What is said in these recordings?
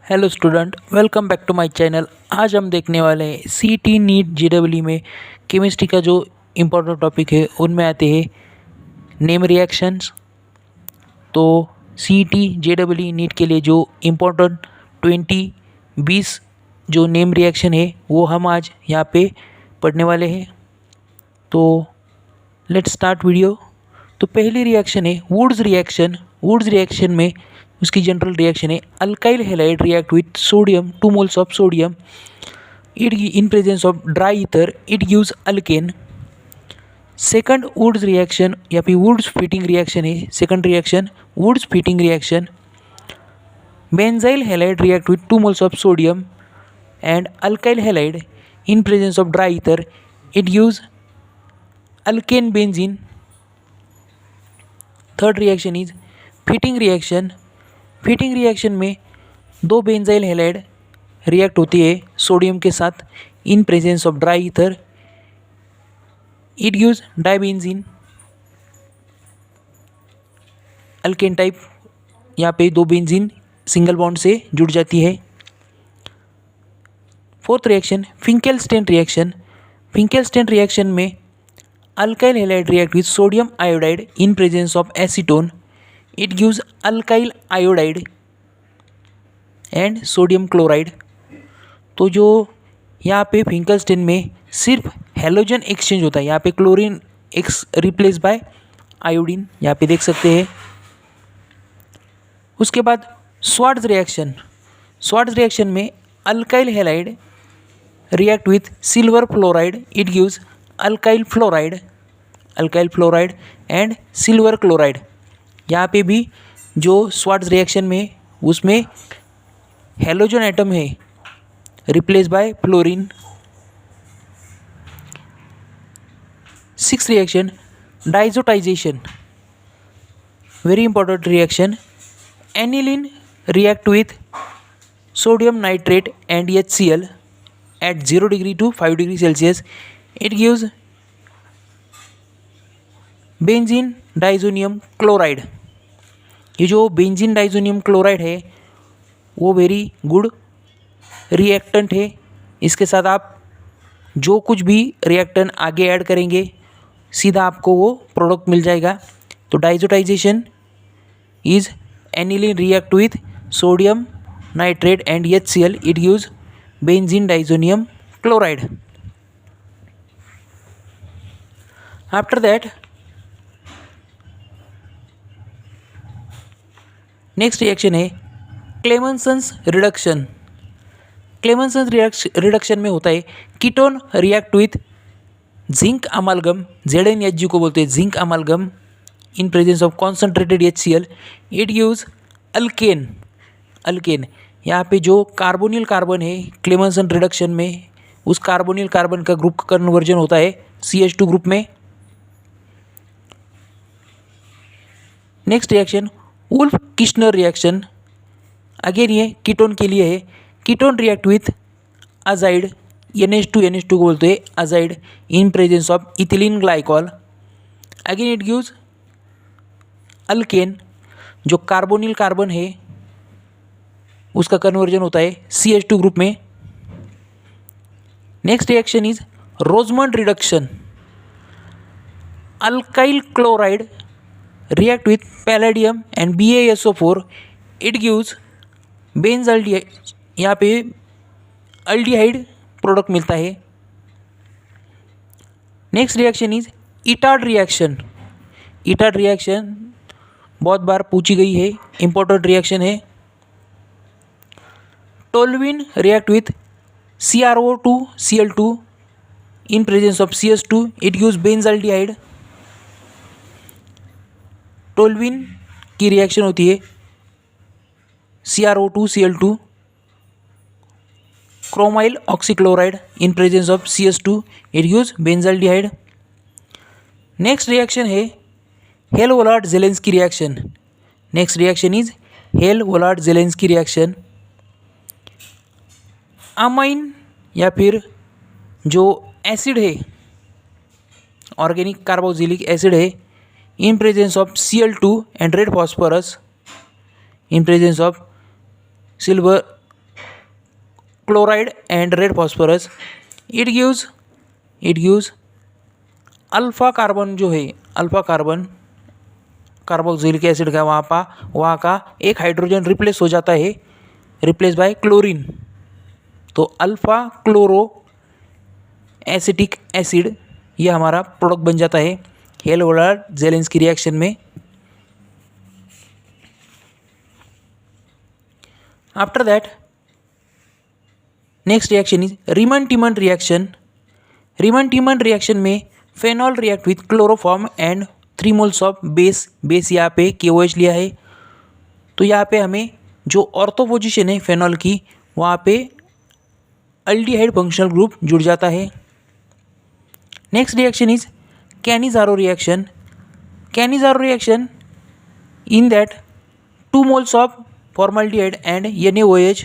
Hello student, welcome back to my channel. आज हम देखने वाले हैं सीटी नीट जेडब्ल्यू में केमिस्ट्री का जो इम्पोर्टेंट टॉपिक है उनमें आते हैं नेम रिएक्शंस। तो सीटी जेडब्ल्यू नीट के लिए जो इम्पोर्टेंट 20 जो नेम रिएक्शन है वो हम आज यहाँ पे पढ़ने वाले हैं। तो लेट्स स्टार्ट वीडियो। तो पहली रिएक्शन है वुड्स रिएक्शन। वुड्स रिएक्शन में उसकी जनरल रिएक्शन है alkyl halide react with sodium 2 moles of sodium it in presence of dry ether it gives alkane. Second Wurtz reaction या फिर वुड्स फिटिंग रिएक्शन है। Second reaction Wurtz Fittig reaction benzyl halide react with 2 moles of sodium and alkyl halide in presence of dry ether it gives alkane benzene. Third reaction is Fittig reaction. Fittig reaction में दो benzyl halide react होती है sodium के साथ in presence of dry ether it gives dibenzene alkane type. यहाँ पे दो benzene single bond से जुड़ जाती है। Fourth reaction Finkelstein reaction. Finkelstein reaction में alkyl halide react with sodium iodide in presence of acetone it gives alkyl iodide and sodium chloride. तो जो यहाँ पे फिंकेलस्टेन में सिर्फ हैलोजन एक्सचेंज होता है, यहाँ पे chlorine x replace by iodine, यहाँ पे देख सकते हैं। उसके बाद स्वार्ट्ज रिएक्शन। स्वार्ट्ज रिएक्शन में alkyl halide react with silver fluoride it gives alkyl fluoride and silver chloride. यहाँ पे भी जो स्वार्ट्ज रिएक्शन में उसमें हैलोजन एटम है replace bye fluorine. Six reaction diazotization, very important reaction. Aniline react with sodium nitrate and HCl at 0 degree to 5 degree Celsius it gives benzene diazonium chloride. ये जो benzene diazonium chloride है वो very good reactant है। इसके साथ आप जो कुछ भी रिएक्टेंट आगे ऐड करेंगे सीधा आपको वो प्रोडक्ट मिल जाएगा। तो diazotization is aniline react with sodium nitrate and HCl it gives benzene diazonium chloride. After that next reaction है क्लेमेंसन्स रिडक्शन। क्लेमेंसन्स रिडक्शन में होता है ketone react with zinc अमालगम, ZnHg को बोलते हैं zinc अमालगम in presence of concentrated HCl it gives alkane. यहाँ पे जो कार्बोनिल कार्बन है क्लेमेंसन रिडक्शन में उस कार्बोनिल कार्बन का ग्रुप कन्वर्जन होता है CH2 ग्रुप में। Next reaction Wolff Kishner reaction. Again ये कीटोन के लिए है। Ketone react with azide NH2 को बोलते हैं azide in presence of ethylene glycol again it gives alkane. जो कार्बोनिल कार्बन है उसका कन्वर्जन होता है CH2 ग्रुप में। Next reaction is Rosenmund reduction. Alkyl chloride react with palladium and BaSO4 it gives benzaldehyde. यहाँ पे अल्डिहाइड प्रोडक्ट मिलता है। Next reaction is Etard reaction. Etard reaction बहुत बार पूछी गई है, इंपॉर्टेंट रिएक्शन है। Toluene react with CrO2Cl2 in presence of CS2 it gives benzaldehyde. Toluene की रिएक्शन होती है CrO2Cl2 chromyl oxychloride in presence of CS2 it gives benzaldehyde. Next reaction है Hell Volhard Zelinsky reaction. Next reaction is Hell Volhard Zelinsky reaction. Amine या फिर जो acid है organic carboxylic acid है in presence of Cl2 and red phosphorus in presence of silver chloride and red phosphorus. It gives alpha carbon जो है, alpha carbon carboxylic acid का वहाँ का एक हाइड्रोजन रिप्लेस हो जाता है, रिप्लेस बाय क्लोरीन। तो अल्फ़ा क्लोरो एसिटिक एसिड ये हमारा प्रोडक्ट बन जाता है हेल-वोलार-ज़ेलेंस्की रिएक्शन में। After that next reaction is Reimer Tiemann reaction. Reimer Tiemann reaction में phenol react with chloroform and 3 moles of base यहाँ पे KOH लिया है। तो यहाँ पे हमें जो ऑर्थो पोजीशन है फेनॉल की, वहाँ पे अल्डिहाइड फंक्शनल ग्रुप जुड़ जाता है। Next reaction is Cannizzaro reaction. Cannizzaro reaction in that 2 moles of formaldehyde and NaOH.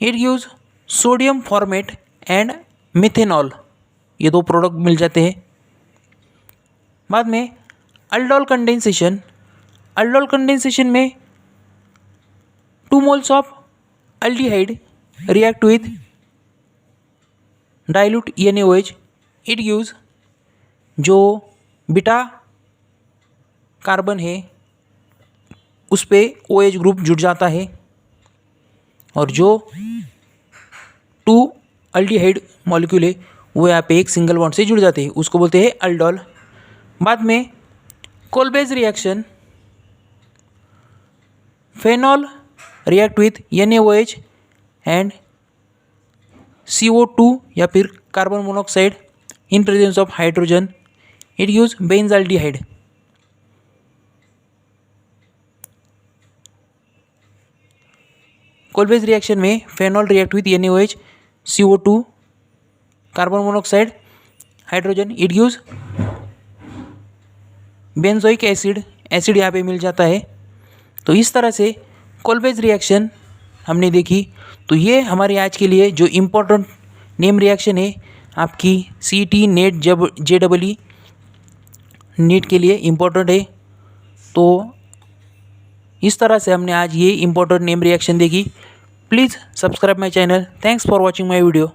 It gives sodium format and methanol, ये 2 प्रोडक्ट मिल जाते हैं। बाद में अल्डोल कंडेंसेशन। अल्डोल कंडेंसेशन में 2 moles of aldehyde react with dilute NaOH. It gives जो beta carbon है उस पे OH ग्रुप जुड़ जाता है और जो 2 अल्डिहाइड मॉलिक्यूल है वो यहाँ पे एक सिंगल बॉन्ड से जुड़ जाते हैं, उसको बोलते हैं अल्डोल। बाद में Kolbe's reaction, phenol react with NaOH and CO2 या फिर carbon monoxide in presence of hydrogen. It gives benzaldehyde. Kolbe's reaction में phenol react with NaOH, CO2, carbon monoxide, hydrogen. It gives benzoic acid. Acid यहाँ पे मिल जाता है. तो इस तरह से कोलबेज रिएक्शन हमने देखी. तो ये हमारे आज के लिए जो इम्पोर्टेंट नेम रिएक्शन है आपकी CET नेट JEE नीट के लिए इम्पोर्टेंट है. तो इस तरह से हमने आज ये इम्पोर्टेंट नेम रिएक्शन देखी. Please subscribe my channel. Thanks for watching my video.